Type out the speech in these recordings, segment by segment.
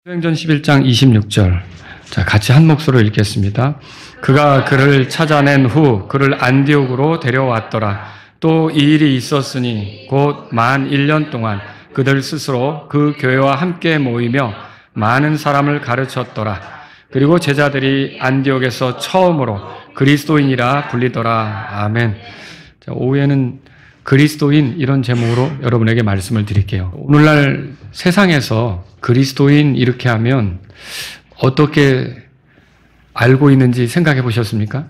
사도행전 11장 26절. 자, 같이 한 목소리로 읽겠습니다. 그가 그를 찾아낸 후 그를 안디옥으로 데려왔더라. 또 이 일이 있었으니 곧 만 1년 동안 그들 스스로 그 교회와 함께 모이며 많은 사람을 가르쳤더라. 그리고 제자들이 안디옥에서 처음으로 그리스도인이라 불리더라. 아멘. 자, 오후에는 그리스도인 이런 제목으로 여러분에게 말씀을 드릴게요. 오늘날 세상에서 그리스도인 이렇게 하면 어떻게 알고 있는지 생각해 보셨습니까?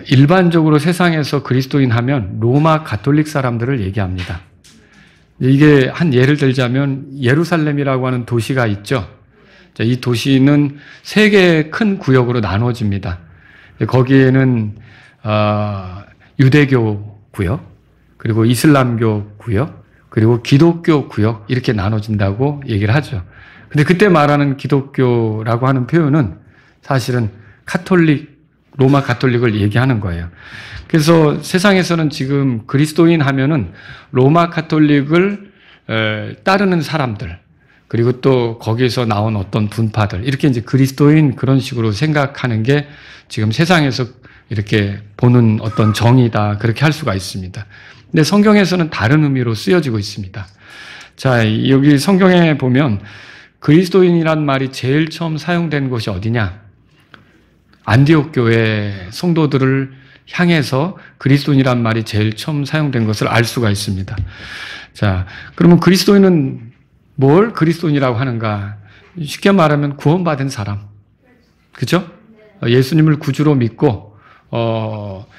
일반적으로 세상에서 그리스도인 하면 로마 가톨릭 사람들을 얘기합니다. 이게 한 예를 들자면 예루살렘이라고 하는 도시가 있죠. 이 도시는 세 개의 큰 구역으로 나눠집니다. 거기에는 유대교 구역, 그리고 이슬람교 구역, 그리고 기독교 구역 이렇게 나눠진다고 얘기를 하죠. 근데 그때 말하는 기독교라고 하는 표현은 사실은 로마 가톨릭을 얘기하는 거예요. 그래서 세상에서는 지금 그리스도인 하면은 로마 가톨릭을 따르는 사람들, 그리고 또 거기에서 나온 어떤 분파들, 이렇게 이제 그리스도인 그런 식으로 생각하는 게 지금 세상에서 이렇게 보는 어떤 정의다, 그렇게 할 수가 있습니다. 근데 성경에서는 다른 의미로 쓰여지고 있습니다. 자, 여기 성경에 보면 그리스도인이란 말이 제일 처음 사용된 곳이 어디냐? 안디옥 교회 성도들을 향해서 그리스도인이란 말이 제일 처음 사용된 것을 알 수가 있습니다. 자, 그러면 그리스도인은 뭘 그리스도인이라고 하는가? 쉽게 말하면 구원받은 사람. 그죠? 예수님을 구주로 믿고,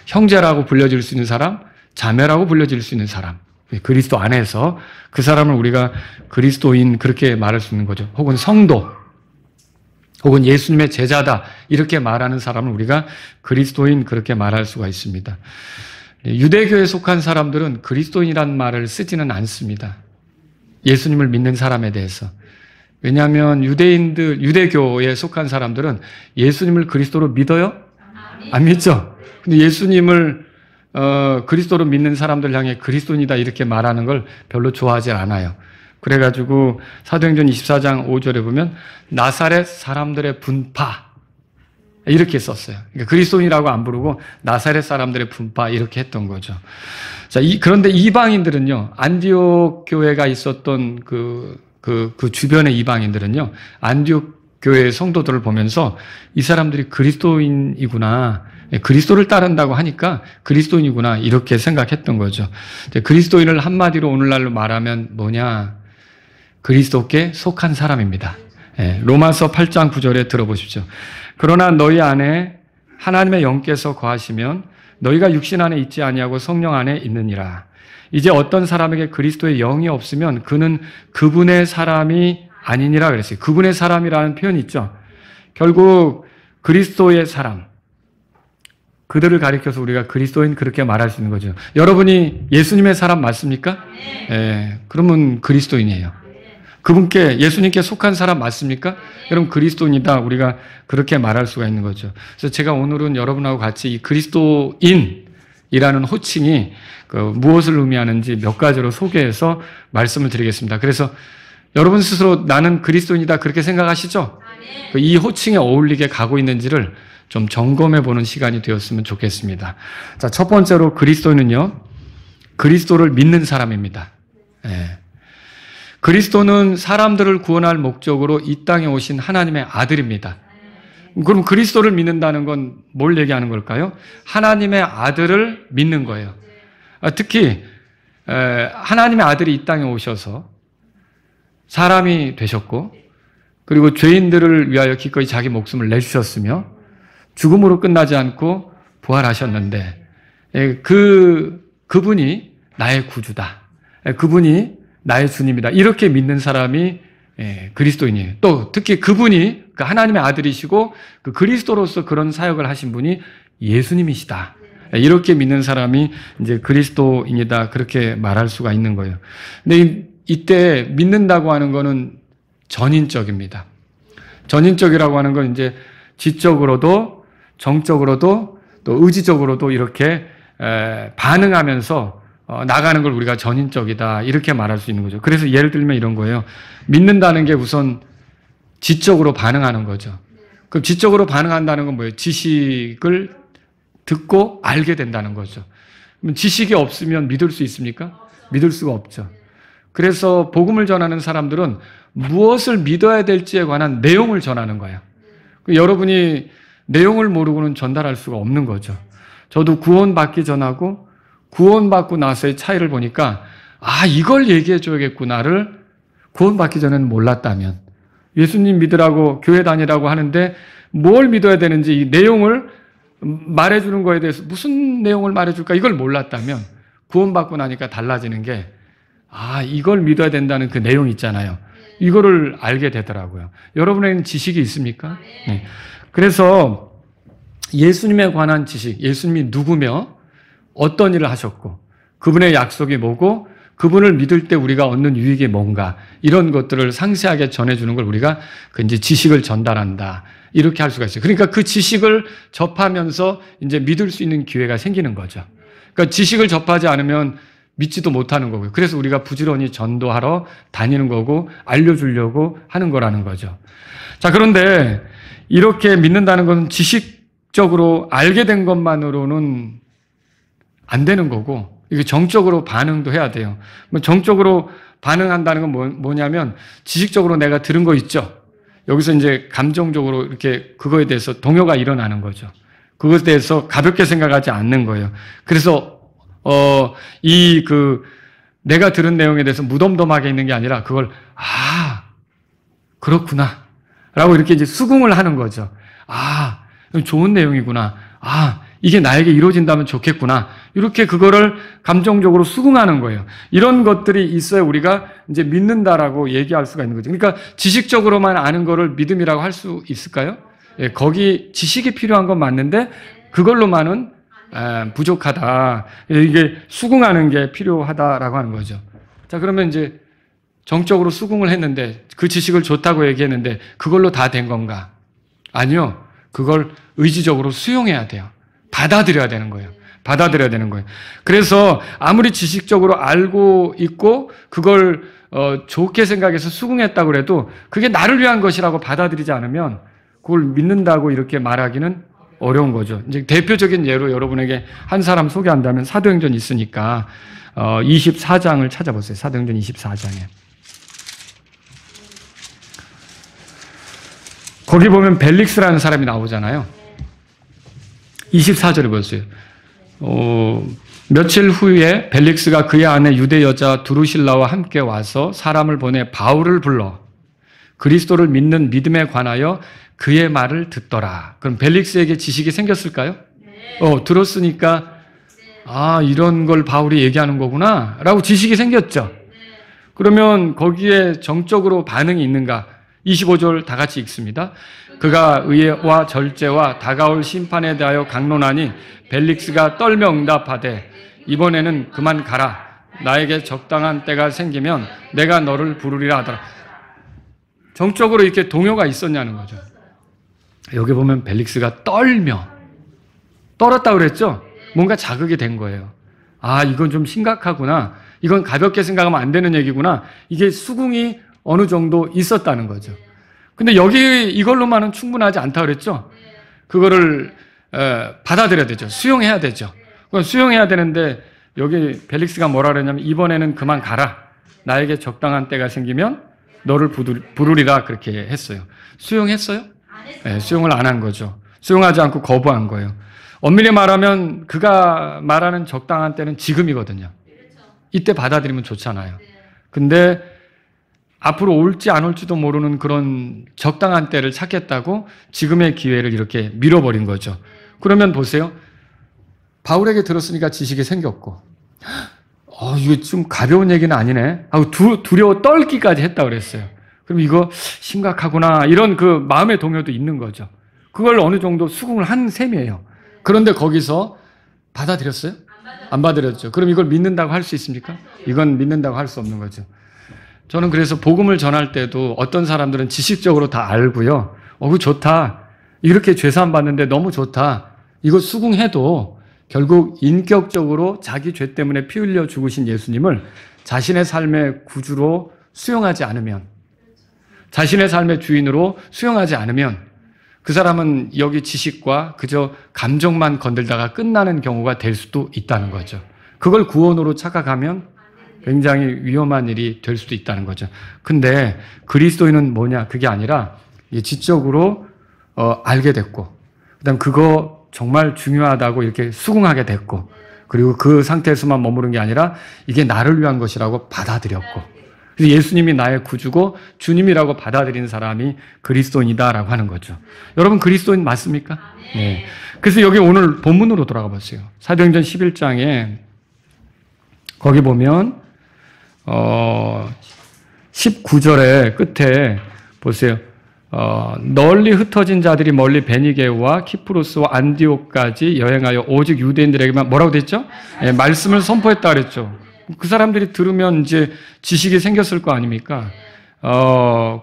형제라고 불려질 수 있는 사람, 자매라고 불려질 수 있는 사람. 그리스도 안에서 그 사람을 우리가 그리스도인 그렇게 말할 수 있는 거죠. 혹은 성도, 혹은 예수님의 제자다 이렇게 말하는 사람을 우리가 그리스도인 그렇게 말할 수가 있습니다. 유대교에 속한 사람들은 그리스도인이란 말을 쓰지는 않습니다. 예수님을 믿는 사람에 대해서. 왜냐하면 유대교에 속한 사람들은 예수님을 그리스도로 믿어요? 안 믿죠? 근데 예수님을 그리스도로 믿는 사람들 향해 그리스도인이다 이렇게 말하는 걸 별로 좋아하지 않아요. 그래가지고 사도행전 24장 5절에 보면 나사렛 사람들의 분파 이렇게 썼어요. 그러니까 그리스도인이라고 안 부르고 나사렛 사람들의 분파 이렇게 했던 거죠. 자, 그런데 이방인들은요, 안디옥 교회가 있었던 그 주변의 이방인들은요, 안디옥 교회의 성도들을 보면서 이 사람들이 그리스도인이구나, 그리스도를 따른다고 하니까 그리스도인이구나 이렇게 생각했던 거죠. 그리스도인을 한마디로 오늘날로 말하면 뭐냐? 그리스도께 속한 사람입니다. 로마서 8장 9절에 들어보십시오. 그러나 너희 안에 하나님의 영께서 거하시면 너희가 육신 안에 있지 아니하고 성령 안에 있느니라. 이제 어떤 사람에게 그리스도의 영이 없으면 그는 그분의 사람이 아니니라 그랬어요. 그분의 사람이라는 표현이 있죠. 결국 그리스도의 사람, 그들을 가리켜서 우리가 그리스도인 그렇게 말할 수 있는 거죠. 여러분이 예수님의 사람 맞습니까? 그러면 그리스도인이에요. 그분께, 예수님께 속한 사람 맞습니까? 그럼 그리스도인이다. 우리가 그렇게 말할 수가 있는 거죠. 그래서 제가 오늘은 여러분하고 같이 이 그리스도인이라는 호칭이 무엇을 의미하는지 몇 가지로 소개해서 말씀을 드리겠습니다. 그래서 여러분 스스로 나는 그리스도인이다 그렇게 생각하시죠? 이 호칭에 어울리게 가고 있는지를 좀 점검해 보는 시간이 되었으면 좋겠습니다. 자, 첫 번째로 그리스도인은요, 그리스도를 믿는 사람입니다. 그리스도는 사람들을 구원할 목적으로 이 땅에 오신 하나님의 아들입니다. 그럼 그리스도를 믿는다는 건 뭘 얘기하는 걸까요? 하나님의 아들을 믿는 거예요. 특히 하나님의 아들이 이 땅에 오셔서 사람이 되셨고, 그리고 죄인들을 위하여 기꺼이 자기 목숨을 내주셨으며 죽음으로 끝나지 않고 부활하셨는데, 그분이 나의 구주다, 그분이 나의 주님이다 이렇게 믿는 사람이 그리스도인이에요. 또 특히 그분이 하나님의 아들이시고 그 그리스도로서 그런 사역을 하신 분이 예수님이시다 이렇게 믿는 사람이 이제 그리스도인이다 그렇게 말할 수가 있는 거예요. 근데 이때 믿는다고 하는 거는 전인적입니다. 전인적이라고 하는 건 이제 지적으로도 정적으로도 또 의지적으로도 이렇게 반응하면서 나가는 걸 우리가 전인적이다 이렇게 말할 수 있는 거죠. 그래서 예를 들면 이런 거예요. 믿는다는 게 우선 지적으로 반응하는 거죠. 그럼 지적으로 반응한다는 건 뭐예요? 지식을 듣고 알게 된다는 거죠. 그럼 지식이 없으면 믿을 수 있습니까? 믿을 수가 없죠. 그래서 복음을 전하는 사람들은 무엇을 믿어야 될지에 관한 내용을 전하는 거예요. 여러분이 내용을 모르고는 전달할 수가 없는 거죠. 저도 구원받기 전하고 구원받고 나서의 차이를 보니까 이걸 얘기해 줘야겠구나를 구원받기 전에는 몰랐다면 예수님 믿으라고 교회 다니라고 하는데 뭘 믿어야 되는지 이 내용을 말해주는 거에 대해서 무슨 내용을 말해줄까 이걸 몰랐다면 구원받고 나니까 달라지는 게 이걸 믿어야 된다는 그 내용 있잖아요. 이거를 알게 되더라고요. 여러분에게는 지식이 있습니까? 네. 그래서 예수님에 관한 지식, 예수님이 누구며 어떤 일을 하셨고 그분의 약속이 뭐고 그분을 믿을 때 우리가 얻는 유익이 뭔가 이런 것들을 상세하게 전해주는 걸 우리가 이제 지식을 전달한다 이렇게 할 수가 있어요. 그러니까 그 지식을 접하면서 이제 믿을 수 있는 기회가 생기는 거죠. 그러니까 지식을 접하지 않으면 믿지도 못하는 거고요. 그래서 우리가 부지런히 전도하러 다니는 거고 알려주려고 하는 거라는 거죠. 자, 그런데 이렇게 믿는다는 것은 지식적으로 알게 된 것만으로는 안 되는 거고 이게 정적으로 반응도 해야 돼요. 정적으로 반응한다는 건 뭐냐면 지식적으로 내가 들은 거 있죠. 여기서 이제 감정적으로 이렇게 그거에 대해서 동요가 일어나는 거죠. 그것에 대해서 가볍게 생각하지 않는 거예요. 그래서 내가 들은 내용에 대해서 무덤덤하게 있는 게 아니라 그걸 그렇구나 라고 이렇게 이제 수긍을 하는 거죠. 좋은 내용이구나. 이게 나에게 이루어진다면 좋겠구나. 이렇게 그거를 감정적으로 수긍하는 거예요. 이런 것들이 있어야 우리가 이제 믿는다라고 얘기할 수가 있는 거죠. 그러니까 지식적으로만 아는 거를 믿음이라고 할 수 있을까요? 예, 거기 지식이 필요한 건 맞는데 그걸로만은 부족하다. 이게 수긍하는 게 필요하다라고 하는 거죠. 자, 그러면 이제 정적으로 수긍을 했는데 그 지식을 좋다고 얘기했는데 그걸로 다 된 건가? 아니요. 그걸 의지적으로 수용해야 돼요. 받아들여야 되는 거예요. 받아들여야 되는 거예요. 그래서 아무리 지식적으로 알고 있고 그걸 좋게 생각해서 수긍했다고 해도 그게 나를 위한 것이라고 받아들이지 않으면 그걸 믿는다고 이렇게 말하기는 어려운 거죠. 이제 대표적인 예로 여러분에게 한 사람 소개한다면 사도행전 있으니까 24장을 찾아보세요. 사도행전 24장에. 거기 보면 벨릭스라는 사람이 나오잖아요. 24절에 보세요. 며칠 후에 벨릭스가 그의 아내 유대 여자 두루실라와 함께 와서 사람을 보내 바울을 불러 그리스도를 믿는 믿음에 관하여 그의 말을 듣더라. 그럼 벨릭스에게 지식이 생겼을까요? 들었으니까 이런 걸 바울이 얘기하는 거구나 라고 지식이 생겼죠. 그러면 거기에 정적으로 반응이 있는가? 25절 다 같이 읽습니다. 그가 의와 절제와 다가올 심판에 대하여 강론하니 벨릭스가 떨며 응답하되 이번에는 그만 가라. 나에게 적당한 때가 생기면 내가 너를 부르리라 하더라. 정적으로 이렇게 동요가 있었냐는 거죠. 여기 보면 벨릭스가 떨었다고 그랬죠? 뭔가 자극이 된 거예요. 이건 좀 심각하구나. 이건 가볍게 생각하면 안 되는 얘기구나. 이게 수긍이 어느 정도 있었다는 거죠. 근데 여기 이걸로만은 충분하지 않다고 그랬죠? 그거를 받아들여야 되죠. 수용해야 되죠. 수용해야 되는데 여기 벨릭스가 뭐라 그랬냐면 이번에는 그만 가라. 나에게 적당한 때가 생기면 너를 부르리라 그렇게 했어요. 수용했어요? 네, 수용을 안 한 거죠. 수용하지 않고 거부한 거예요. 엄밀히 말하면 그가 말하는 적당한 때는 지금이거든요. 이때 받아들이면 좋잖아요. 근데 앞으로 올지 안 올지도 모르는 그런 적당한 때를 찾겠다고 지금의 기회를 이렇게 밀어버린 거죠. 그러면 보세요. 바울에게 들었으니까 지식이 생겼고 이게 좀 가벼운 얘기는 아니네 하고 두려워 떨기까지 했다고 그랬어요. 그럼 이거 심각하구나 이런 그 마음의 동요도 있는 거죠. 그걸 어느 정도 수긍을 한 셈이에요. 그런데 거기서 받아들였어요? 안 받아들였죠. 그럼 이걸 믿는다고 할 수 있습니까? 이건 믿는다고 할 수 없는 거죠. 저는 그래서 복음을 전할 때도 어떤 사람들은 지식적으로 다 알고요. 그거 좋다. 이렇게 죄사함 받는데 너무 좋다. 이거 수긍해도 결국 인격적으로 자기 죄 때문에 피 흘려 죽으신 예수님을 자신의 삶의 구주로 수용하지 않으면, 자신의 삶의 주인으로 수용하지 않으면 그 사람은 여기 지식과 그저 감정만 건들다가 끝나는 경우가 될 수도 있다는 거죠. 그걸 구원으로 착각하면 굉장히 위험한 일이 될 수도 있다는 거죠. 근데 그리스도인은 뭐냐? 그게 아니라 지적으로 알게 됐고, 그다음 그거 정말 중요하다고 이렇게 수긍하게 됐고, 그리고 그 상태에서만 머무른 게 아니라 이게 나를 위한 것이라고 받아들였고, 그래서 예수님이 나의 구주고 주님이라고 받아들이는 사람이 그리스도인이다라고 하는 거죠. 여러분 그리스도인 맞습니까? 네. 그래서 여기 오늘 본문으로 돌아가 보세요. 사도행전 11장에 거기 보면 19절의 끝에 보세요. 널리 흩어진 자들이 멀리 베니게와 키프로스와 안디옥까지 여행하여 오직 유대인들에게만 뭐라고 됐죠? 예, 말씀을 선포했다 그랬죠. 그 사람들이 들으면 이제 지식이 생겼을 거 아닙니까?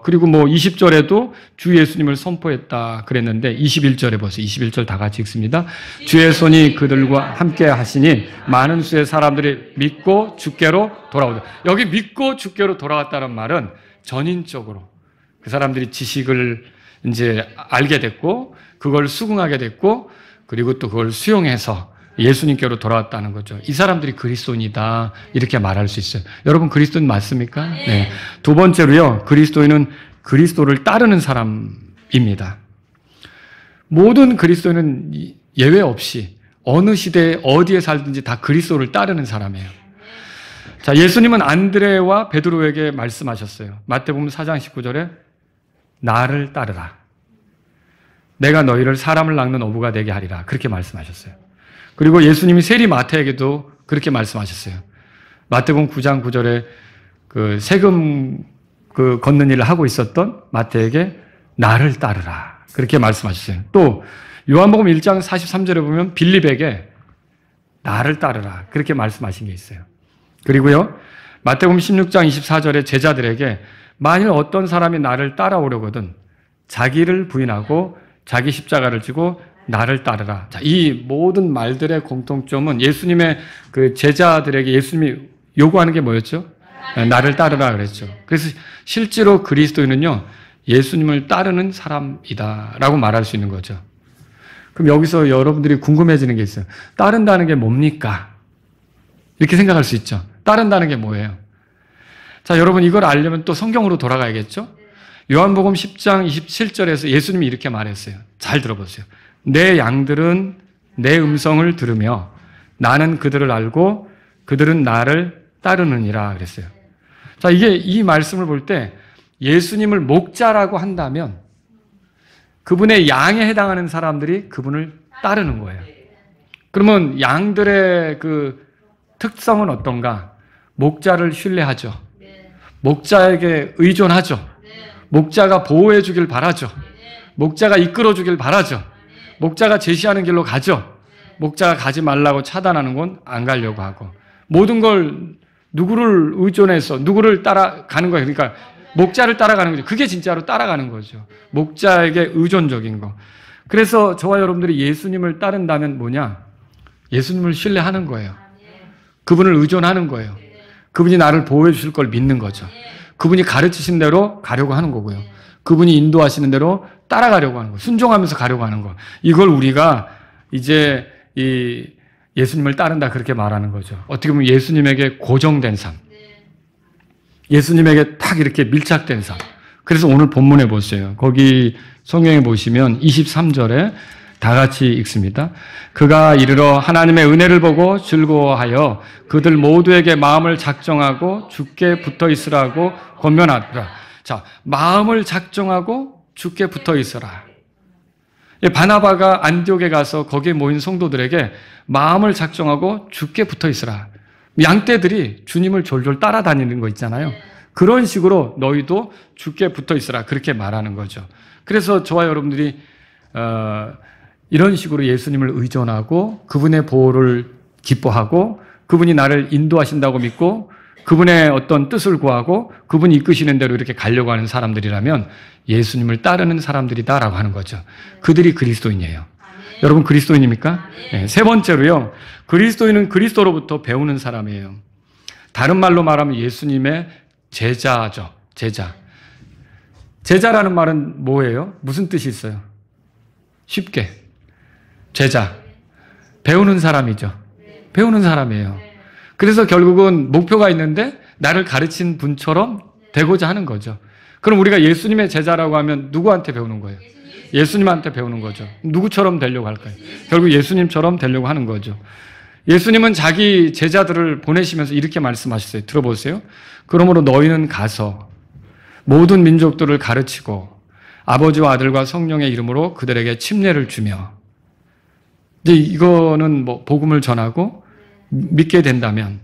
그리고 뭐 20절에도 주 예수님을 선포했다 그랬는데 21절에 보세요. 21절 다 같이 읽습니다. 주의 손이 그들과 함께 하시니 많은 수의 사람들이 믿고 주께로 돌아오다. 여기 믿고 주께로 돌아왔다는 말은 전인적으로 그 사람들이 지식을 이제 알게 됐고, 그걸 수긍하게 됐고, 그리고 또 그걸 수용해서 예수님께로 돌아왔다는 거죠. 이 사람들이 그리스도인이다 이렇게 말할 수 있어요. 여러분 그리스도인 맞습니까? 네. 두 번째로요, 그리스도인은 그리스도를 따르는 사람입니다. 모든 그리스도인은 예외 없이 어느 시대에 어디에 살든지 다 그리스도를 따르는 사람이에요. 자, 예수님은 안드레와 베드로에게 말씀하셨어요. 마태복음 4장 19절에 나를 따르라. 내가 너희를 사람을 낚는 어부가 되게 하리라. 그렇게 말씀하셨어요. 그리고 예수님이 세리 마태에게도 그렇게 말씀하셨어요. 마태복음 9장 9절에 그 세금 걷는 일을 하고 있었던 마태에게 나를 따르라. 그렇게 말씀하셨어요. 또 요한복음 1장 43절에 보면 빌립에게 나를 따르라. 그렇게 말씀하신 게 있어요. 그리고요, 마태복음 16장 24절에 제자들에게 만일 어떤 사람이 나를 따라오려거든 자기를 부인하고 자기 십자가를 지고 나를 따르라. 자, 이 모든 말들의 공통점은 예수님의 그 제자들에게 예수님이 요구하는 게 뭐였죠? 나를 따르라 그랬죠. 그래서 실제로 그리스도인은요, 예수님을 따르는 사람이다라고 말할 수 있는 거죠. 그럼 여기서 여러분들이 궁금해지는 게 있어요. 따른다는 게 뭡니까? 이렇게 생각할 수 있죠. 따른다는 게 뭐예요? 자, 여러분 이걸 알려면 또 성경으로 돌아가야겠죠? 요한복음 10장 27절에서 예수님이 이렇게 말했어요. 잘 들어보세요. 내 양들은 내 음성을 들으며 나는 그들을 알고 그들은 나를 따르느니라 그랬어요. 자, 이 말씀을 볼 때 예수님을 목자라고 한다면 그분의 양에 해당하는 사람들이 그분을 따르는 거예요. 그러면 양들의 그 특성은 어떤가? 목자를 신뢰하죠. 목자에게 의존하죠. 목자가 보호해 주길 바라죠. 목자가 이끌어 주길 바라죠. 목자가 제시하는 길로 가죠. 목자가 가지 말라고 차단하는 건 안 가려고 하고, 모든 걸 누구를 의존해서 누구를 따라가는 거예요. 그러니까 목자를 따라가는 거죠. 그게 진짜로 따라가는 거죠. 목자에게 의존적인 거. 그래서 저와 여러분들이 예수님을 따른다면 뭐냐? 예수님을 신뢰하는 거예요. 그분을 의존하는 거예요. 그분이 나를 보호해 주실 걸 믿는 거죠. 그분이 가르치신 대로 가려고 하는 거고요. 그분이 인도하시는 대로 따라가려고 하는 거예요. 순종하면서 가려고 하는 거. 이걸 우리가 이제 이 예수님을 따른다 그렇게 말하는 거죠. 어떻게 보면 예수님에게 고정된 삶. 예수님에게 딱 이렇게 밀착된 삶. 그래서 오늘 본문에 보세요. 거기 성경에 보시면 23절에 다 같이 읽습니다. 그가 이르러 하나님의 은혜를 보고 즐거워하여 그들 모두에게 마음을 작정하고 주께 붙어 있으라고 권면하더라. 자, 마음을 작정하고 주께 붙어 있어라. 바나바가 안디옥에 가서 거기에 모인 성도들에게 마음을 작정하고 주께 붙어 있으라. 양떼들이 주님을 졸졸 따라다니는 거 있잖아요. 그런 식으로 너희도 주께 붙어 있으라. 그렇게 말하는 거죠. 그래서 저와 여러분들이 이런 식으로 예수님을 의존하고 그분의 보호를 기뻐하고 그분이 나를 인도하신다고 믿고 그분의 어떤 뜻을 구하고 그분이 이끄시는 대로 이렇게 가려고 하는 사람들이라면 예수님을 따르는 사람들이다라고 하는 거죠. 그들이 그리스도인이에요. 여러분 그리스도인입니까? 네. 세 번째로요. 그리스도인은 그리스도로부터 배우는 사람이에요. 다른 말로 말하면 예수님의 제자죠. 제자. 제자라는 말은 뭐예요? 무슨 뜻이 있어요? 쉽게. 제자. 배우는 사람이죠. 배우는 사람이에요. 그래서 결국은 목표가 있는데 나를 가르친 분처럼 되고자 하는 거죠. 그럼 우리가 예수님의 제자라고 하면 누구한테 배우는 거예요? 예수님한테 배우는 거죠. 누구처럼 되려고 할까요? 결국 예수님처럼 되려고 하는 거죠. 예수님은 자기 제자들을 보내시면서 이렇게 말씀하셨어요. 들어보세요. 그러므로 너희는 가서 모든 민족들을 가르치고 아버지와 아들과 성령의 이름으로 그들에게 침례를 주며, 이제 이거는 뭐 복음을 전하고 믿게 된다면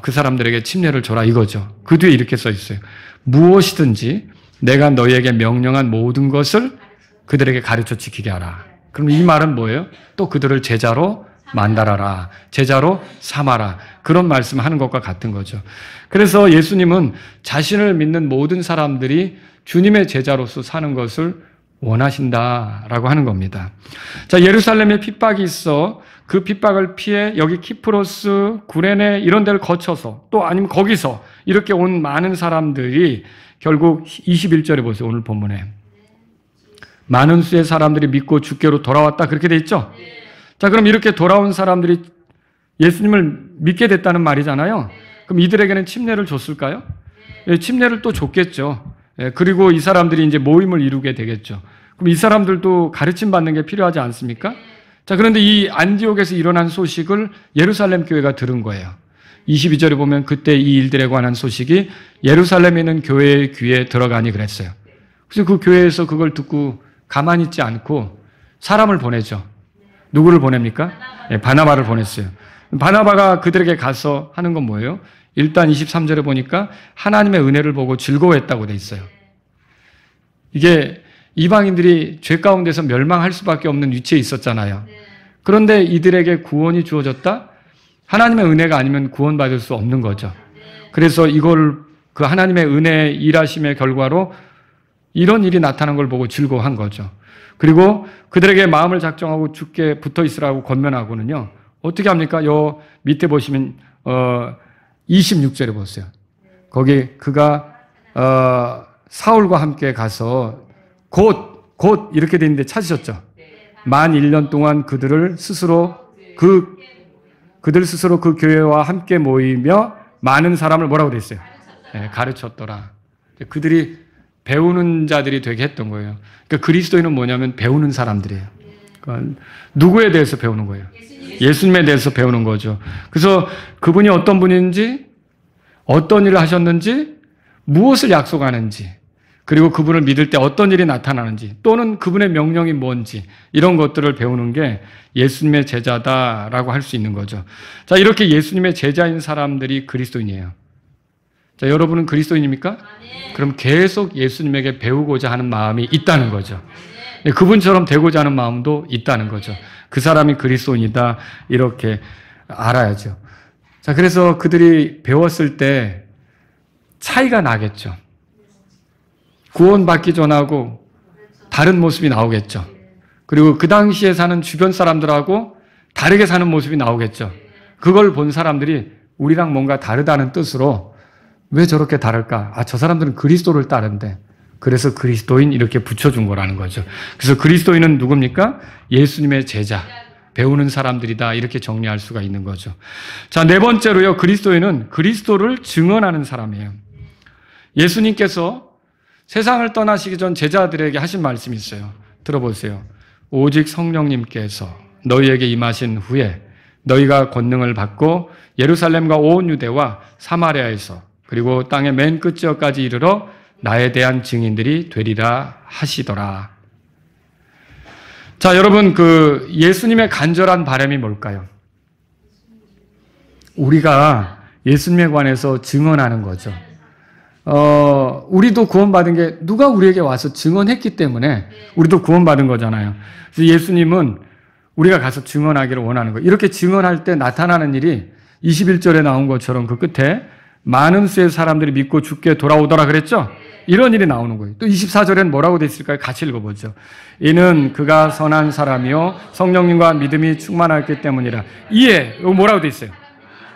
그 사람들에게 침례를 줘라 이거죠. 그 뒤에 이렇게 써 있어요. 무엇이든지 내가 너희에게 명령한 모든 것을 그들에게 가르쳐 지키게 하라. 그럼 이 말은 뭐예요? 또 그들을 제자로 만들어라. 제자로 삼아라. 그런 말씀을 하는 것과 같은 거죠. 그래서 예수님은 자신을 믿는 모든 사람들이 주님의 제자로서 사는 것을 원하신다라고 하는 겁니다. 자, 예루살렘에 핍박이 있어 그 핍박을 피해 여기 키프로스, 구레네 이런 데를 거쳐서 또 아니면 거기서 이렇게 온 많은 사람들이 결국 21절에 보세요. 오늘 본문에. 많은 수의 사람들이 믿고 주께로 돌아왔다. 그렇게 돼 있죠? 자, 그럼 이렇게 돌아온 사람들이 예수님을 믿게 됐다는 말이잖아요. 그럼 이들에게는 침례를 줬을까요? 예, 침례를 또 줬겠죠. 예, 그리고 이 사람들이 이제 모임을 이루게 되겠죠. 그럼 이 사람들도 가르침 받는 게 필요하지 않습니까? 자, 그런데 이 안디옥에서 일어난 소식을 예루살렘 교회가 들은 거예요. 22절에 보면 그때 이 일들에 관한 소식이 예루살렘에 있는 교회의 귀에 들어가니 그랬어요. 그래서 그 교회에서 그걸 듣고 가만히 있지 않고 사람을 보내죠. 누구를 보냅니까? 네, 바나바를 보냈어요. 바나바가 그들에게 가서 하는 건 뭐예요? 일단 23절에 보니까 하나님의 은혜를 보고 즐거워했다고 돼 있어요. 이게 이방인들이 죄 가운데서 멸망할 수밖에 없는 위치에 있었잖아요. 그런데 이들에게 구원이 주어졌다? 하나님의 은혜가 아니면 구원받을 수 없는 거죠. 그래서 이걸 그 하나님의 은혜 일하심의 결과로 이런 일이 나타난 걸 보고 즐거워한 거죠. 그리고 그들에게 마음을 작정하고 주께 붙어 있으라고 권면하고는요. 어떻게 합니까? 요 밑에 보시면 26절에 보세요. 거기 그가 사울과 함께 가서 곧 이렇게 돼 있는데 찾으셨죠? 만 1년 동안 그들 스스로 그 교회와 함께 모이며 많은 사람을 뭐라고 돼 있어요? 네, 가르쳤더라. 그들이 배우는 자들이 되게 했던 거예요. 그러니까 그리스도인은 뭐냐면 배우는 사람들이에요. 그러니까 누구에 대해서 배우는 거예요? 예수님에 대해서 배우는 거죠. 그래서 그분이 어떤 분인지, 어떤 일을 하셨는지, 무엇을 약속하는지, 그리고 그분을 믿을 때 어떤 일이 나타나는지, 또는 그분의 명령이 뭔지, 이런 것들을 배우는 게 예수님의 제자다라고 할 수 있는 거죠. 자, 이렇게 예수님의 제자인 사람들이 그리스도인이에요. 자, 여러분은 그리스도인입니까? 그럼 계속 예수님에게 배우고자 하는 마음이 있다는 거죠. 그분처럼 되고자 하는 마음도 있다는 거죠. 그 사람이 그리스도인이다, 이렇게 알아야죠. 자, 그래서 그들이 배웠을 때 차이가 나겠죠. 구원받기 전하고 다른 모습이 나오겠죠. 그리고 그 당시에 사는 주변 사람들하고 다르게 사는 모습이 나오겠죠. 그걸 본 사람들이 우리랑 뭔가 다르다는 뜻으로 왜 저렇게 다를까? 아, 저 사람들은 그리스도를 따른대. 그래서 그리스도인 이렇게 붙여준 거라는 거죠. 그래서 그리스도인은 누굽니까? 예수님의 제자, 배우는 사람들이다, 이렇게 정리할 수가 있는 거죠. 자, 네 번째로요. 그리스도인은 그리스도를 증언하는 사람이에요. 예수님께서 세상을 떠나시기 전 제자들에게 하신 말씀이 있어요. 들어보세요. 오직 성령님께서 너희에게 임하신 후에 너희가 권능을 받고 예루살렘과 온 유대와 사마리아에서 그리고 땅의 맨 끝지어까지 이르러 나에 대한 증인들이 되리라 하시더라. 자, 여러분, 그 예수님의 간절한 바람이 뭘까요? 우리가 예수님에 관해서 증언하는 거죠. 우리도 구원받은 게 누가 우리에게 와서 증언했기 때문에 우리도 구원받은 거잖아요. 그래서 예수님은 우리가 가서 증언하기를 원하는 거예요. 이렇게 증언할 때 나타나는 일이 21절에 나온 것처럼 그 끝에 많은 수의 사람들이 믿고 주께 돌아오더라 그랬죠? 이런 일이 나오는 거예요. 또 24절에는 뭐라고 돼 있을까요? 같이 읽어보죠. 이는 그가 선한 사람이요 성령님과 믿음이 충만하였기 때문이라. 이에 이거 뭐라고 돼 있어요?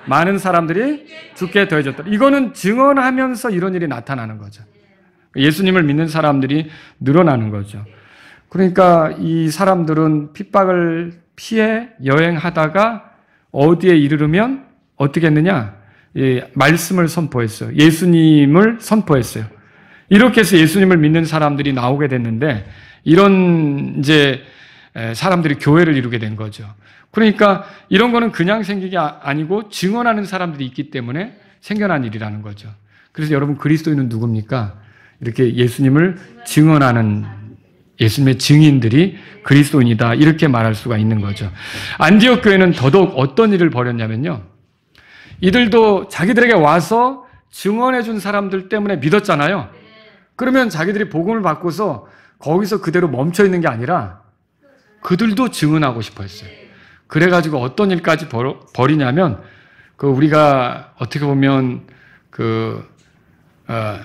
많은 사람들이 죽게 더해졌다. 이거는 증언하면서 이런 일이 나타나는 거죠. 예수님을 믿는 사람들이 늘어나는 거죠. 그러니까 이 사람들은 핍박을 피해 여행하다가 어디에 이르르면 어떻게 했느냐? 말씀을 선포했어요. 예수님을 선포했어요. 이렇게 해서 예수님을 믿는 사람들이 나오게 됐는데 이런 이제 사람들이 교회를 이루게 된 거죠. 그러니까 이런 거는 그냥 생긴 게 아니고 증언하는 사람들이 있기 때문에 생겨난 일이라는 거죠. 그래서 여러분 그리스도인은 누굽니까? 이렇게 예수님을 증언하는 예수님의 증인들이 그리스도인이다 이렇게 말할 수가 있는 거죠. 안디옥 교회는 더더욱 어떤 일을 벌였냐면요. 이들도 자기들에게 와서 증언해 준 사람들 때문에 믿었잖아요. 그러면 자기들이 복음을 받고서 거기서 그대로 멈춰 있는 게 아니라 그들도 증언하고 싶어 했어요. 그래가지고 어떤 일까지 벌이냐면 우리가 어떻게 보면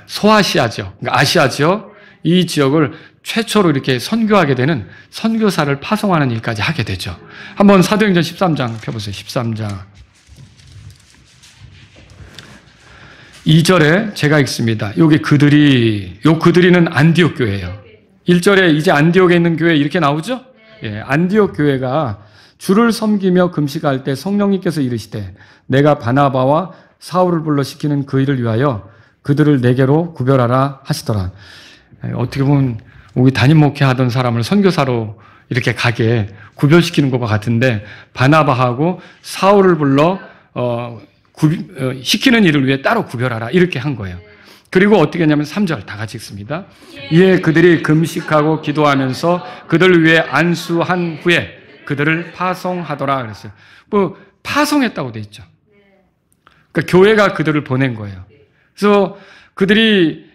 소아시아죠. 그러니까 아시아죠. 이 지역을 최초로 이렇게 선교하게 되는 선교사를 파송하는 일까지 하게 되죠. 한번 사도행전 13장 펴보세요. 13장 2절에 제가 읽습니다. 여기 그들이는 안디옥 교회예요. 1절에 이제 안디옥에 있는 교회 이렇게 나오죠? 예, 안디옥 교회가 주를 섬기며 금식할 때 성령님께서 이르시되 내가 바나바와 사울을 불러 시키는 그 일을 위하여 그들을 내게로 구별하라 하시더라. 어떻게 보면 우리 담임 목회하던 사람을 선교사로 이렇게 가게 구별시키는 것과 같은데 바나바하고 사울을 불러 시키는 일을 위해 따로 구별하라 이렇게 한 거예요. 그리고 어떻게 했냐면 3절 다 같이 읽습니다. 이에 그들이 금식하고 기도하면서 그들을 위해 안수한 후에 그들을 파송하더라 그랬어요. 파송했다고 돼 있죠. 그러니까 교회가 그들을 보낸 거예요. 그래서 그들이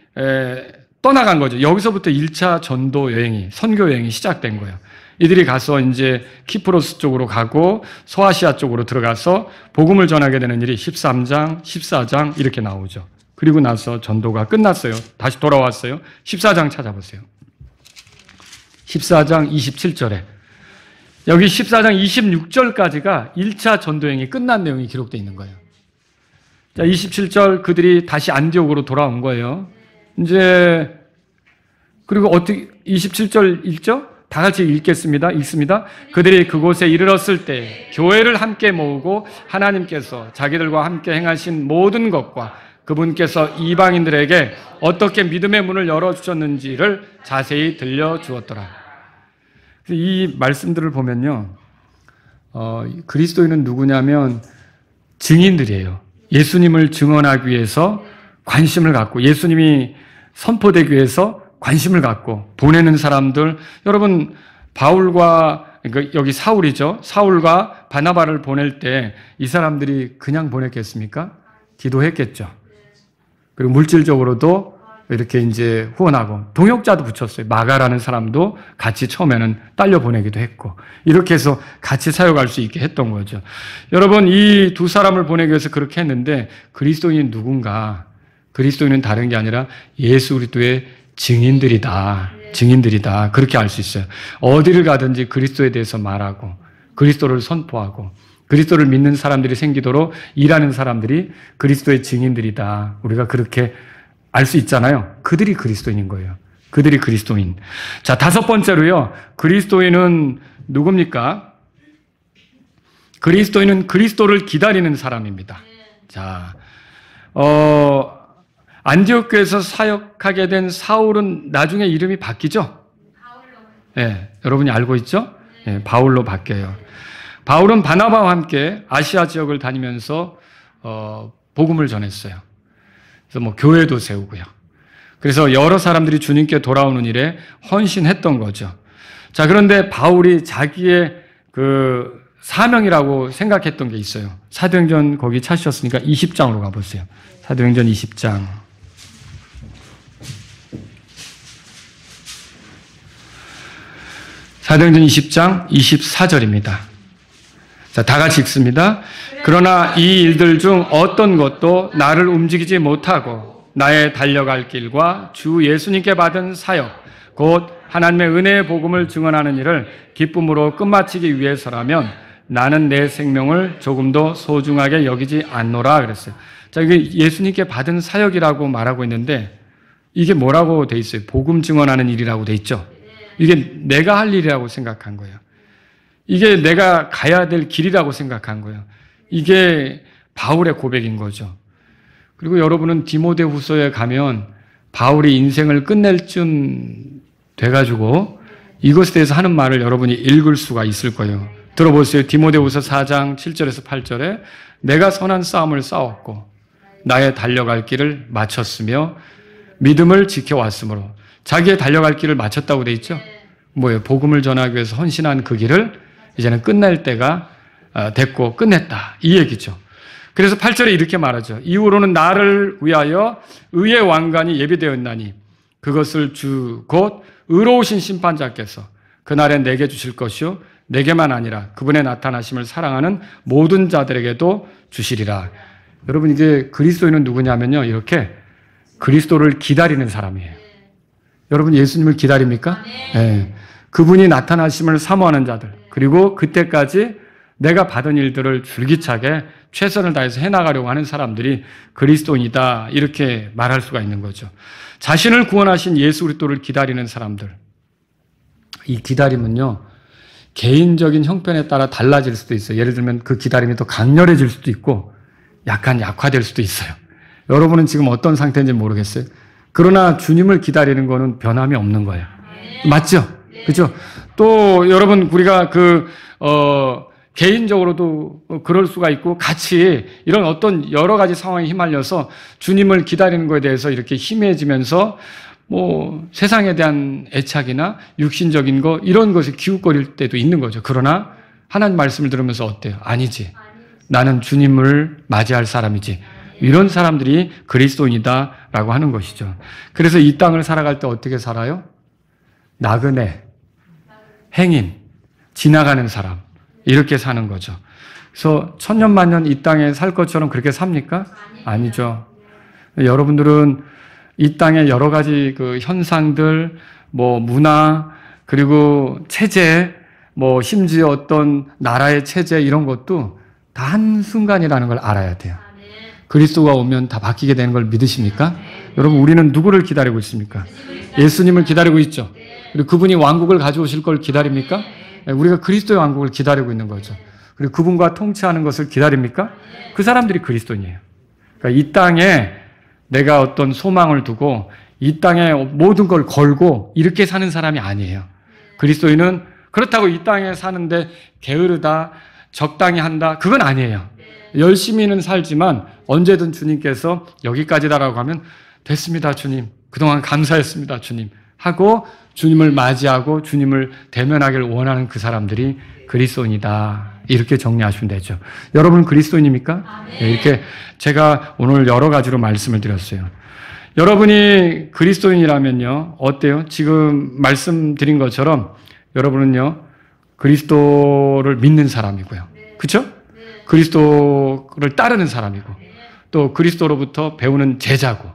떠나간 거죠. 여기서부터 1차 전도 여행이, 선교 여행이 시작된 거예요. 이들이 가서 이제 키프로스 쪽으로 가고 소아시아 쪽으로 들어가서 복음을 전하게 되는 일이 13장, 14장 이렇게 나오죠. 그리고 나서 전도가 끝났어요. 다시 돌아왔어요. 14장 찾아보세요. 14장 27절에 여기 14장 26절까지가 1차 전도행이 끝난 내용이 기록되어 있는 거예요. 자, 27절 그들이 다시 안디옥으로 돌아온 거예요. 이제 그리고 어떻게 27절 읽죠? 다 같이 읽습니다. 그들이 그곳에 이르렀을 때 교회를 함께 모으고 하나님께서 자기들과 함께 행하신 모든 것과 그분께서 이방인들에게 어떻게 믿음의 문을 열어주셨는지를 자세히 들려주었더라. 이 말씀들을 보면요. 그리스도인은 누구냐면 증인들이에요. 예수님을 증언하기 위해서 관심을 갖고 예수님이 선포되기 위해서 관심을 갖고 보내는 사람들. 여러분 바울과 여기 사울이죠. 사울과 바나바를 보낼 때 이 사람들이 그냥 보냈겠습니까? 기도했겠죠. 그리고 물질적으로도 이렇게 이제 후원하고 동역자도 붙였어요. 마가라는 사람도 같이 처음에는 딸려 보내기도 했고 이렇게 해서 같이 사역할 수 있게 했던 거죠. 여러분 이 두 사람을 보내기 위해서 그렇게 했는데 그리스도인이 누군가? 그리스도인은 다른 게 아니라 예수 그리스도의 증인들이다. 그렇게 알 수 있어요. 어디를 가든지 그리스도에 대해서 말하고 그리스도를 선포하고 그리스도를 믿는 사람들이 생기도록 일하는 사람들이 그리스도의 증인들이다. 우리가 그렇게 알 수 있잖아요. 그들이 그리스도인인 거예요. 그들이 그리스도인. 자, 다섯 번째로요. 그리스도인은 누굽니까? 그리스도인은 그리스도를 기다리는 사람입니다. 자, 안디옥 교회에서 사역하게 된 사울은 나중에 이름이 바뀌죠? 네, 여러분이 알고 있죠? 네, 바울로 바뀌어요. 바울은 바나바와 함께 아시아 지역을 다니면서 복음을 전했어요. 그래서 교회도 세우고요. 그래서 여러 사람들이 주님께 돌아오는 일에 헌신했던 거죠. 자, 그런데 바울이 자기의 사명이라고 생각했던 게 있어요. 사도행전 거기 찾으셨으니까 20장으로 가보세요. 사도행전 20장. 사도행전 20장 24절입니다. 자, 다 같이 읽습니다. 그러나 이 일들 중 어떤 것도 나를 움직이지 못하고 나의 달려갈 길과 주 예수님께 받은 사역, 곧 하나님의 은혜의 복음을 증언하는 일을 기쁨으로 끝마치기 위해서라면 나는 내 생명을 조금도 소중하게 여기지 않노라 그랬어요. 자, 이게 예수님께 받은 사역이라고 말하고 있는데 이게 뭐라고 돼 있어요? 복음 증언하는 일이라고 돼 있죠. 이게 내가 할 일이라고 생각한 거예요. 이게 내가 가야 될 길이라고 생각한 거예요. 이게 바울의 고백인 거죠. 그리고 여러분은 디모데후서에 가면 바울이 인생을 끝낼 쯤 돼가지고 이것에 대해서 하는 말을 여러분이 읽을 수가 있을 거예요. 들어보세요. 디모데후서 4장 7절에서 8절에 내가 선한 싸움을 싸웠고 나의 달려갈 길을 마쳤으며 믿음을 지켜왔으므로 자기의 달려갈 길을 마쳤다고 돼 있죠. 뭐예요? 복음을 전하기 위해서 헌신한 그 길을 이제는 끝낼 때가 됐고 끝냈다. 이 얘기죠. 그래서 8절에 이렇게 말하죠. 이후로는 나를 위하여 의의 왕관이 예비되었나니 그것을 주 곧 의로우신 심판자께서 그날에 내게 주실 것이요 내게만 아니라 그분의 나타나심을 사랑하는 모든 자들에게도 주시리라. 여러분 이게 그리스도인은 누구냐면요. 이렇게 그리스도를 기다리는 사람이에요. 여러분 예수님을 기다립니까? 네. 그분이 나타나심을 사모하는 자들 그리고 그때까지 내가 받은 일들을 줄기차게 최선을 다해서 해나가려고 하는 사람들이 그리스도인이다 이렇게 말할 수가 있는 거죠. 자신을 구원하신 예수 그리스도를 기다리는 사람들 이 기다림은요 개인적인 형편에 따라 달라질 수도 있어요. 예를 들면 그 기다림이 더 강렬해질 수도 있고 약간 약화될 수도 있어요. 여러분은 지금 어떤 상태인지 모르겠어요. 그러나 주님을 기다리는 거는 변함이 없는 거예요. 맞죠? 그죠? 또 여러분 우리가 개인적으로도 그럴 수가 있고 같이 이런 어떤 여러 가지 상황에 휘말려서 주님을 기다리는 것에 대해서 이렇게 희미해지면서 뭐 세상에 대한 애착이나 육신적인 거 이런 것에 기웃거릴 때도 있는 거죠. 그러나 하나님 말씀을 들으면서 어때요? 아니지. 나는 주님을 맞이할 사람이지. 이런 사람들이 그리스도인이다라고 하는 것이죠. 그래서 이 땅을 살아갈 때 어떻게 살아요? 나그네, 행인, 지나가는 사람 이렇게 사는 거죠. 그래서 천년만년 이 땅에 살 것처럼 그렇게 삽니까? 아니죠. 여러분들은 이 땅의 여러 가지 그 현상들, 뭐 문화, 그리고 체제, 뭐 심지어 어떤 나라의 체제 이런 것도 다 한순간이라는 걸 알아야 돼요. 그리스도가 오면 다 바뀌게 되는 걸 믿으십니까? 여러분 우리는 누구를 기다리고 있습니까? 예수님을 기다리고 있죠. 그리고 그분이 왕국을 가져오실 걸 기다립니까? 우리가 그리스도의 왕국을 기다리고 있는 거죠. 그리고 그분과 통치하는 것을 기다립니까? 그 사람들이 그리스도인이에요. 그러니까 이 땅에 내가 어떤 소망을 두고 이 땅에 모든 걸 걸고 이렇게 사는 사람이 아니에요. 그리스도인은 그렇다고 이 땅에 사는데 게으르다, 적당히 한다, 그건 아니에요. 열심히는 살지만 언제든 주님께서 여기까지다라고 하면 됐습니다, 주님. 그동안 감사했습니다, 주님. 하고 주님을 맞이하고 주님을 대면하기를 원하는 그 사람들이 그리스도인이다. 이렇게 정리하시면 되죠. 여러분 그리스도인입니까? 네, 이렇게 제가 오늘 여러 가지로 말씀을 드렸어요. 여러분이 그리스도인이라면요. 어때요? 지금 말씀드린 것처럼 여러분은요. 그리스도를 믿는 사람이고요. 그렇죠? 그리스도를 따르는 사람이고 또 그리스도로부터 배우는 제자고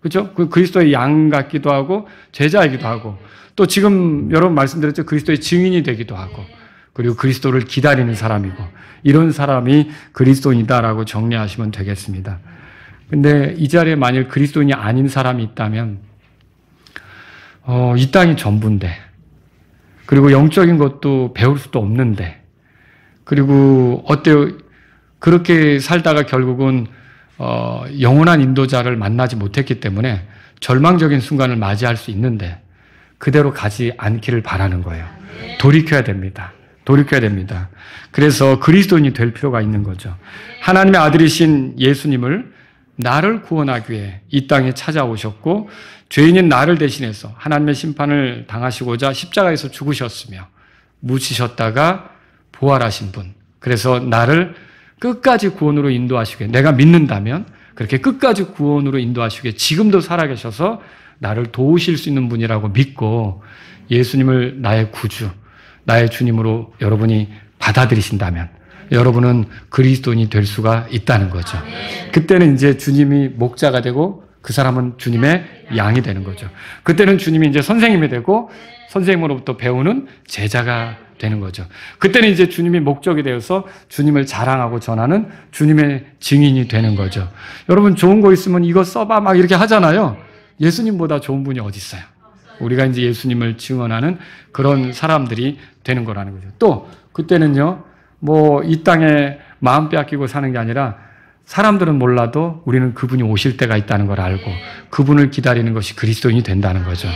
그렇죠? 그 그리스도의 양 같기도 하고 제자이기도 하고 또 지금 여러분 말씀드렸죠. 그리스도의 증인이 되기도 하고 그리고 그리스도를 기다리는 사람이고 이런 사람이 그리스도인이다라고 정리하시면 되겠습니다. 근데 이 자리에 만일 그리스도인이 아닌 사람이 있다면 이 땅이 전부인데 그리고 영적인 것도 배울 수도 없는데 그리고 어때요? 그렇게 살다가 결국은 영원한 인도자를 만나지 못했기 때문에 절망적인 순간을 맞이할 수 있는데 그대로 가지 않기를 바라는 거예요. 돌이켜야 됩니다. 돌이켜야 됩니다. 그래서 그리스도인이 될 필요가 있는 거죠. 하나님의 아들이신 예수님을 나를 구원하기 위해 이 땅에 찾아오셨고 죄인인 나를 대신해서 하나님의 심판을 당하시고자 십자가에서 죽으셨으며 묻히셨다가 부활하신 분. 그래서 나를 끝까지 구원으로 인도하시게 내가 믿는다면 그렇게 끝까지 구원으로 인도하시게 지금도 살아계셔서 나를 도우실 수 있는 분이라고 믿고 예수님을 나의 구주, 나의 주님으로 여러분이 받아들이신다면 여러분은 그리스도인이 될 수가 있다는 거죠. 그때는 이제 주님이 목자가 되고 그 사람은 주님의 양이 되는 거죠. 그때는 주님이 이제 선생님이 되고 선생님으로부터 배우는 제자가 되는 거죠. 그때는 이제 주님이 목적이 되어서 주님을 자랑하고 전하는 주님의 증인이 되는 거죠. 여러분 좋은 거 있으면 이거 써봐 막 이렇게 하잖아요. 예수님보다 좋은 분이 어디 있어요? 우리가 이제 예수님을 증언하는 그런 사람들이 되는 거라는 거죠. 또 그때는요, 뭐 이 땅에 마음 빼앗기고 사는 게 아니라 사람들은 몰라도 우리는 그분이 오실 때가 있다는 걸 알고 그분을 기다리는 것이 그리스도인이 된다는 거죠.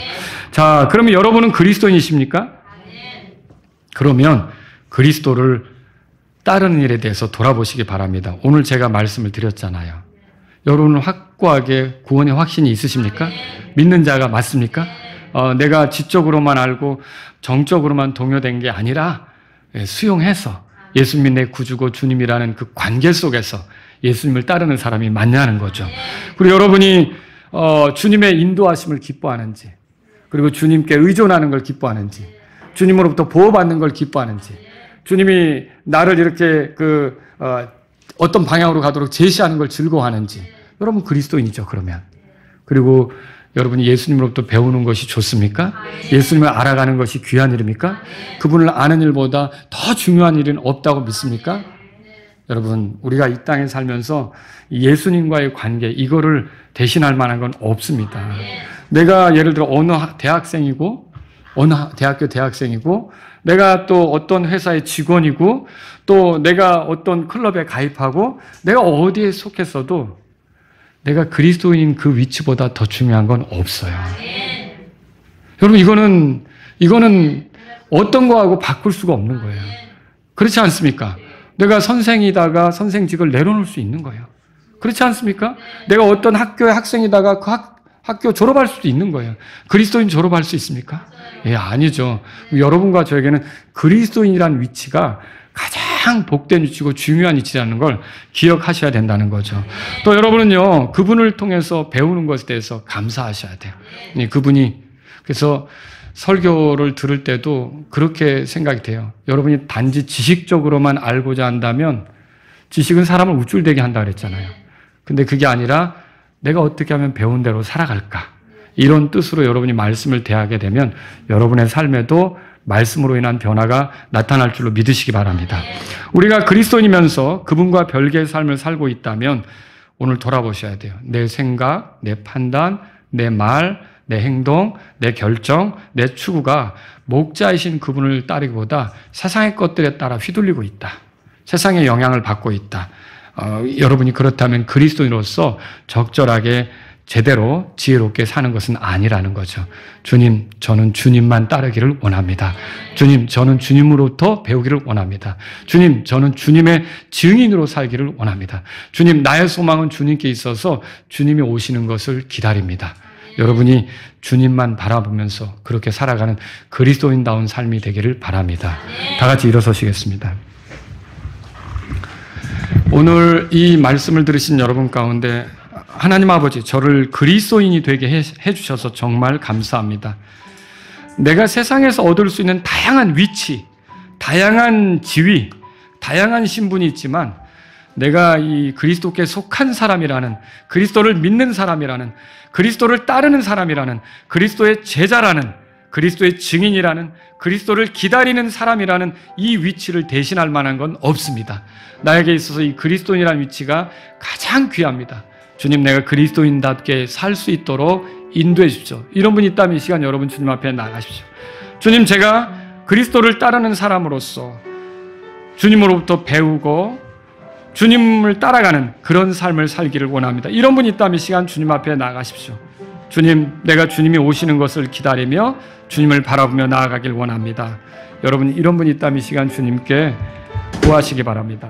자, 그러면 여러분은 그리스도인이십니까? 그러면 그리스도를 따르는 일에 대해서 돌아보시기 바랍니다. 오늘 제가 말씀을 드렸잖아요. 여러분은 확고하게 구원의 확신이 있으십니까? 믿는 자가 맞습니까? 내가 지적으로만 알고 정적으로만 동요된 게 아니라 수용해서 예수님이 내 구주고 주님이라는 그 관계 속에서 예수님을 따르는 사람이 맞냐는 거죠. 그리고 여러분이 주님의 인도하심을 기뻐하는지, 그리고 주님께 의존하는 걸 기뻐하는지, 주님으로부터 보호받는 걸 기뻐하는지, 주님이 나를 이렇게 어떤 방향으로 가도록 제시하는 걸 즐거워하는지, 여러분 그리스도인이죠, 그러면. 그리고 여러분이 예수님으로부터 배우는 것이 좋습니까? 예수님을 알아가는 것이 귀한 일입니까? 그분을 아는 일보다 더 중요한 일은 없다고 믿습니까? 여러분, 우리가 이 땅에 살면서 예수님과의 관계, 이거를 대신할 만한 건 없습니다. 내가 예를 들어 어느 대학생이고, 어느 대학교 대학생이고, 내가 또 어떤 회사의 직원이고, 또 내가 어떤 클럽에 가입하고, 내가 어디에 속했어도 내가 그리스도인인 그 위치보다 더 중요한 건 없어요. 여러분, 이거는 어떤 거하고 바꿀 수가 없는 거예요. 그렇지 않습니까? 내가 선생이다가 선생직을 내려놓을 수 있는 거예요. 그렇지 않습니까? 내가 어떤 학교의 학생이다가 그 학교 졸업할 수도 있는 거예요. 그리스도인 졸업할 수 있습니까? 예, 아니죠. 여러분과 저에게는 그리스도인이라는 위치가 가장 복된 위치고 중요한 위치라는 걸 기억하셔야 된다는 거죠. 또 여러분은요, 그분을 통해서 배우는 것에 대해서 감사하셔야 돼요. 그분이, 그래서 설교를 들을 때도 그렇게 생각이 돼요. 여러분이 단지 지식적으로만 알고자 한다면 지식은 사람을 우쭐대게 한다 그랬잖아요. 근데 그게 아니라 내가 어떻게 하면 배운 대로 살아갈까? 이런 뜻으로 여러분이 말씀을 대하게 되면 여러분의 삶에도 말씀으로 인한 변화가 나타날 줄로 믿으시기 바랍니다. 우리가 그리스도인이면서 그분과 별개의 삶을 살고 있다면 오늘 돌아보셔야 돼요. 내 생각, 내 판단, 내 말, 내 행동, 내 결정, 내 추구가 목자이신 그분을 따르기보다 세상의 것들에 따라 휘둘리고 있다. 세상의 영향을 받고 있다. 여러분이 그렇다면 그리스도인으로서 적절하게 제대로 지혜롭게 사는 것은 아니라는 거죠. 주님, 저는 주님만 따르기를 원합니다. 주님, 저는 주님으로부터 배우기를 원합니다. 주님, 저는 주님의 증인으로 살기를 원합니다. 주님, 나의 소망은 주님께 있어서 주님이 오시는 것을 기다립니다. 여러분이 주님만 바라보면서 그렇게 살아가는 그리스도인다운 삶이 되기를 바랍니다. 다 같이 일어서시겠습니다. 오늘 이 말씀을 들으신 여러분 가운데 하나님 아버지, 저를 그리스도인이 되게 해주셔서 정말 감사합니다. 내가 세상에서 얻을 수 있는 다양한 위치, 다양한 지위, 다양한 신분이 있지만 내가 이 그리스도께 속한 사람이라는, 그리스도를 믿는 사람이라는, 그리스도를 따르는 사람이라는, 그리스도의 제자라는, 그리스도의 증인이라는, 그리스도를 기다리는 사람이라는 이 위치를 대신할 만한 건 없습니다. 나에게 있어서 이 그리스도인이라는 위치가 가장 귀합니다. 주님, 내가 그리스도인답게 살 수 있도록 인도해 주십시오. 이런 분이 있다면 이 시간 여러분 주님 앞에 나가십시오. 주님, 제가 그리스도를 따르는 사람으로서 주님으로부터 배우고 주님을 따라가는 그런 삶을 살기를 원합니다. 이런 분이 있다면 이 시간 주님 앞에 나가십시오. 주님, 내가 주님이 오시는 것을 기다리며 주님을 바라보며 나아가길 원합니다. 여러분, 이런 분이 있다면 이 시간 주님께 구하시기 바랍니다.